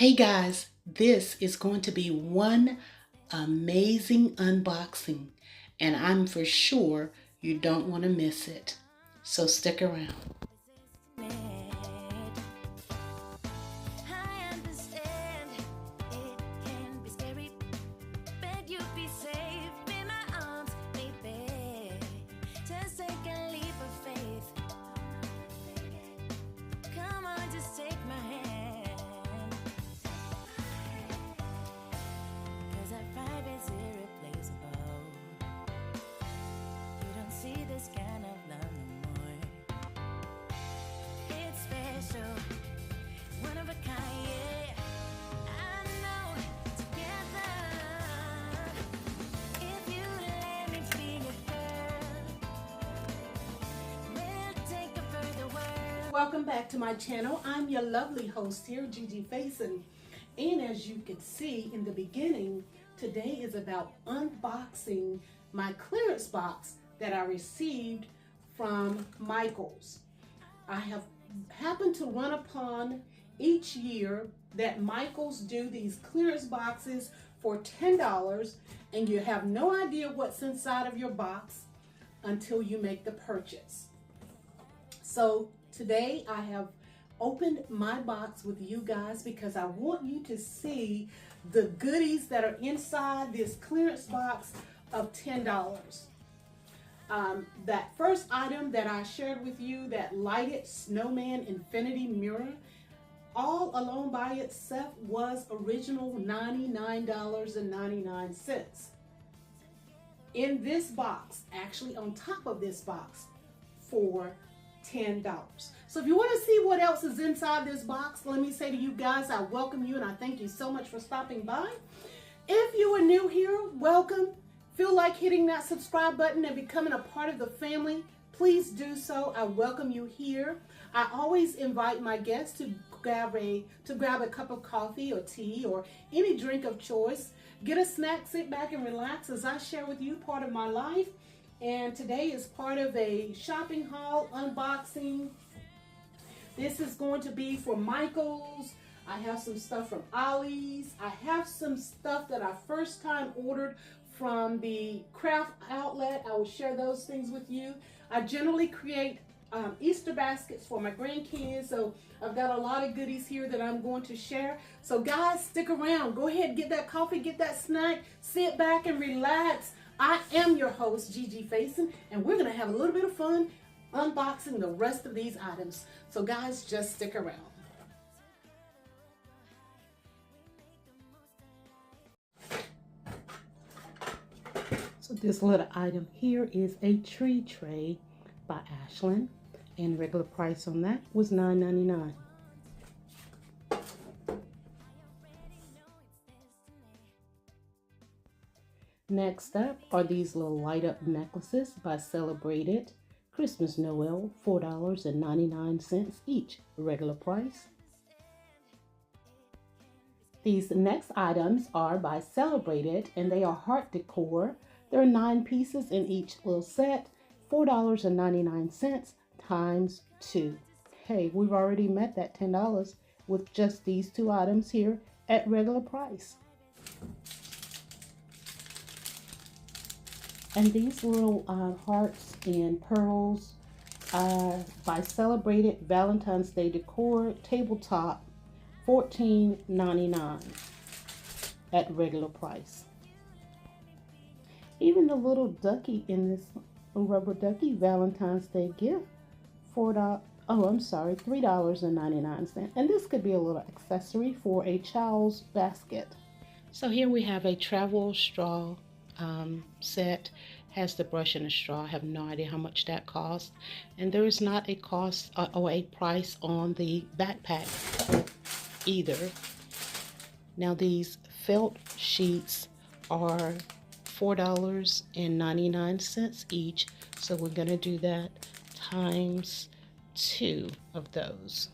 Hey guys, this is going to be one amazing unboxing, and I'm for sure you don't want to miss it. So stick around. Welcome back to my channel. I'm your lovely host here, Gigi Faison. And as you can see in the beginning, today is about unboxing my clearance box that I received from Michaels. I have happened to run upon each year that Michaels do these clearance boxes for $10, and you have no idea what's inside of your box until you make the purchase. So today I have opened my box with you guys because I want you to see the goodies that are inside this clearance box of $10. That first item that I shared with you, that lighted snowman infinity mirror, all alone by itself was original $99.99. In this box, actually on top of this box, for $10. So if you want to see what else is inside this box, let me say to you guys, I welcome you and I thank you so much for stopping by. If you are new here, welcome. Feel like hitting that subscribe button and becoming a part of the family, please do so. I welcome you here. I always invite my guests to grab a cup of coffee or tea or any drink of choice. Get a snack, sit back and relax as I share with you part of my life. And today is part of a shopping haul unboxing. This is going to be for Michaels. I have some stuff from Ollie's. I have some stuff that I first time ordered from the craft outlet. I will share those things with you. I generally create Easter baskets for my grandkids, so I've got a lot of goodies here that I'm going to share. So guys, stick around. Go ahead, get that coffee, get that snack, sit back and relax. I am your host, Gigi Faison, and we're going to have a little bit of fun unboxing the rest of these items. So guys, just stick around. So this little item here is a tree tray by Ashland, and regular price on that was $9.99. Next up are these little light up necklaces by Celebrated. Christmas Noel, $4.99 each, regular price. These next items are by Celebrated and they are heart decor. There are 9 pieces in each little set, $4.99 times 2. Hey, we've already met that $10 with just these 2 items here at regular price. And these little hearts and pearls by Celebrated Valentine's Day Decor Tabletop, $14.99 at regular price. Even the little ducky in this rubber ducky Valentine's Day gift, $3.99. And this could be a little accessory for a child's basket. So here we have a travel straw set. Has the brush and the straw. I have no idea how much that costs, and there is not a cost or a price on the backpack either. Now these felt sheets are $4.99 each, so we're going to do that times 2 of those.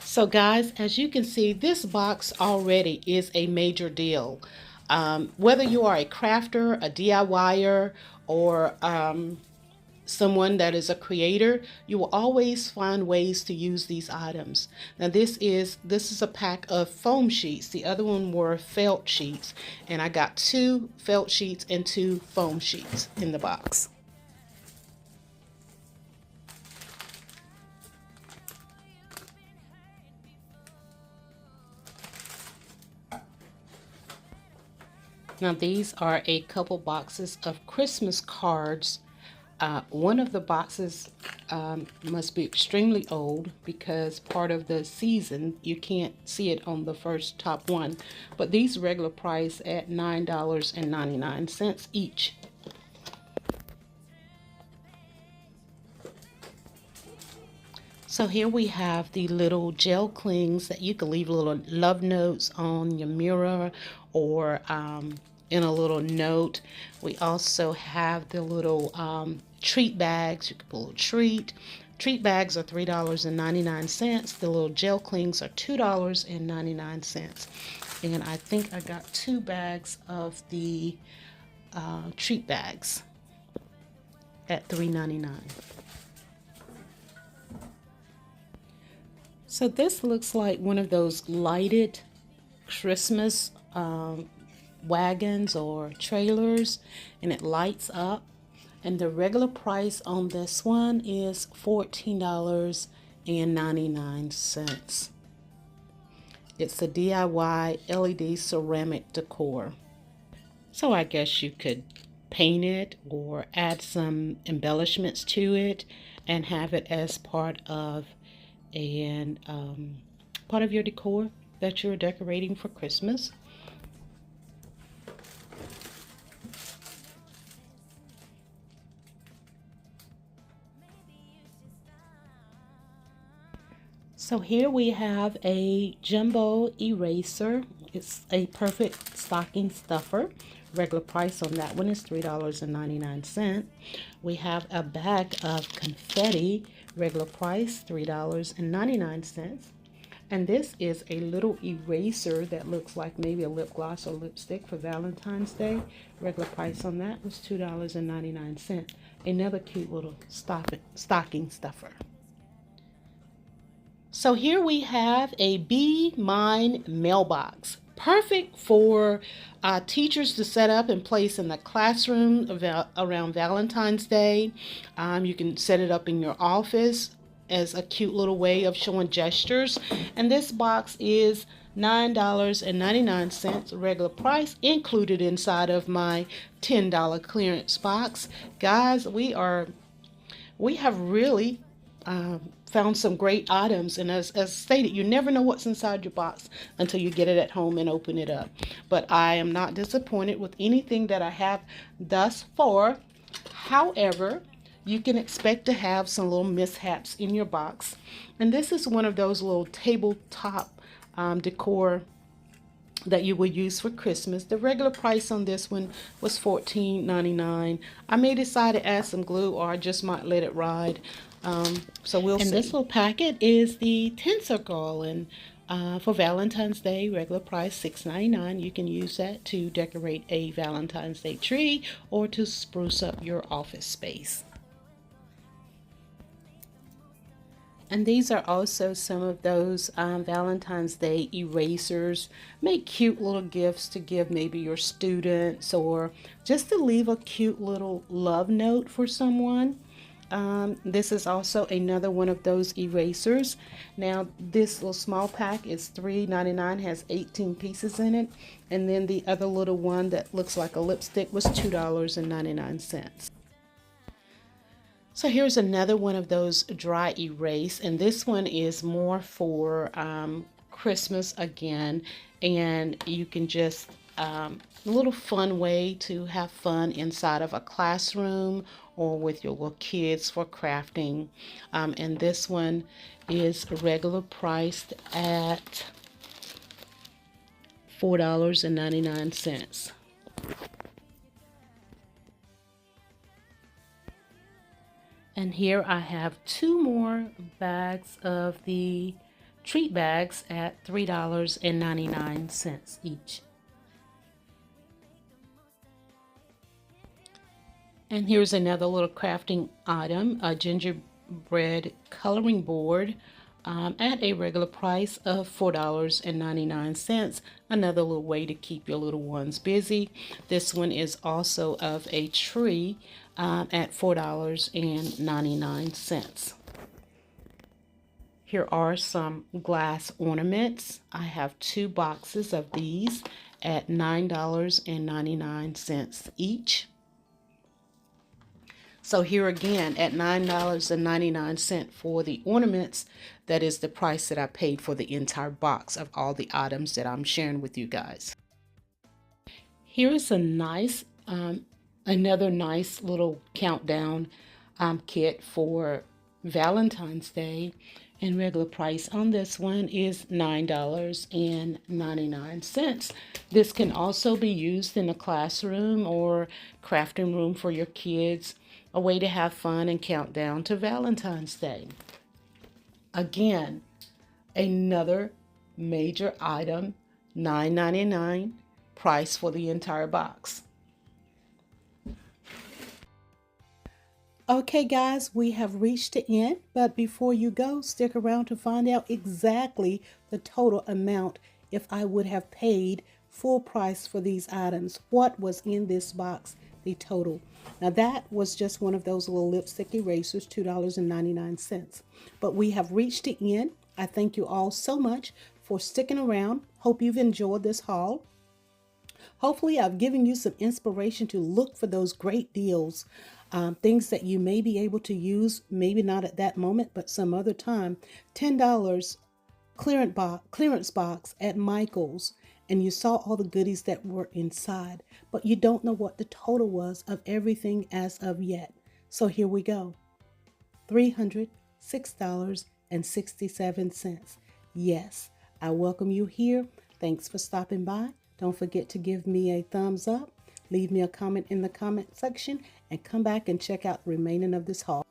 So guys, as you can see, this box already is a major deal. Whether you are a crafter, a DIYer, or someone that is a creator, you will always find ways to use these items. Now this is a pack of foam sheets. The other one were felt sheets, and I got 2 felt sheets and 2 foam sheets in the box. Now these are a couple boxes of Christmas cards. One of the boxes must be extremely old because part of the season, you can't see it on the first top one. But these regular price at $9.99 each. So here we have the little gel clings that you can leave little love notes on your mirror or in a little note. We also have the little treat bags. You can put a little treat. Treat bags are $3.99. The little gel clings are $2.99. And I think I got 2 bags of the treat bags at $3.99. So this looks like one of those lighted Christmas wagons or trailers, and it lights up. And the regular price on this one is $14.99. It's a DIY LED ceramic decor. So I guess you could paint it or add some embellishments to it and have it as part of your decor that you're decorating for Christmas. So here we have a jumbo eraser. It's a perfect stocking stuffer. Regular price on that one is $3.99. We have a bag of confetti. Regular price $3.99. And this is a little eraser that looks like maybe a lip gloss or lipstick for Valentine's Day. Regular price on that was $2.99. Another cute little stocking stuffer. So here we have a Be Mine mailbox. Perfect for teachers to set up and place in the classroom around Valentine's Day. You can set it up in your office as a cute little way of showing gestures. And this box is $9.99 regular price, included inside of my $10 clearance box. Guys, we have really found some great items, and as stated, you never know what's inside your box until you get it at home and open it up. But I am not disappointed with anything that I have thus far. However, you can expect to have some little mishaps in your box, and this is one of those little tabletop decor that you will use for Christmas. The regular price on this one was $14.99. I may decide to add some glue, or I just might let it ride. So we'll see. And this little packet is the tinsel garland for Valentine's Day. Regular price $6.99. You can use that to decorate a Valentine's Day tree or to spruce up your office space. And these are also some of those Valentine's Day erasers. Make cute little gifts to give maybe your students, or just to leave a cute little love note for someone. This is also another one of those erasers. Now this little small pack is $3.99, has 18 pieces in it. And then the other little one that looks like a lipstick was $2.99. So here's another one of those dry erase, and this one is more for Christmas again, and you can just a little fun way to have fun inside of a classroom or with your little kids for crafting. And this one is regular priced at $4.99. And here I have 2 more bags of the treat bags at $3.99 each. And here's another little crafting item, a gingerbread coloring board at a regular price of $4.99. Another little way to keep your little ones busy. This one is also of a tree at $4.99. Here are some glass ornaments. I have 2 boxes of these at $9.99 each. So here again at $9.99 for the ornaments, that is the price that I paid for the entire box of all the items that I'm sharing with you guys. Here is a nice, another nice little countdown kit for Valentine's Day. And regular price on this one is $9.99. This can also be used in a classroom or crafting room for your kids. A way to have fun and count down to Valentine's Day. Again, another major item, $9.99 price for the entire box. Okay guys, we have reached the end, but before you go, stick around to find out exactly the total amount if I would have paid full price for these items. What was in this box, the total. Now that was just one of those little lipstick erasers, $2.99. But we have reached the end. I thank you all so much for sticking around. Hope you've enjoyed this haul. Hopefully I've given you some inspiration to look for those great deals. Things that you may be able to use, maybe not at that moment, but some other time. $10 clearance box at Michael's. And you saw all the goodies that were inside, but you don't know what the total was of everything as of yet. So here we go. $306.67. Yes, I welcome you here. Thanks for stopping by. Don't forget to give me a thumbs up, leave me a comment in the comment section, and come back and check out the remaining of this haul.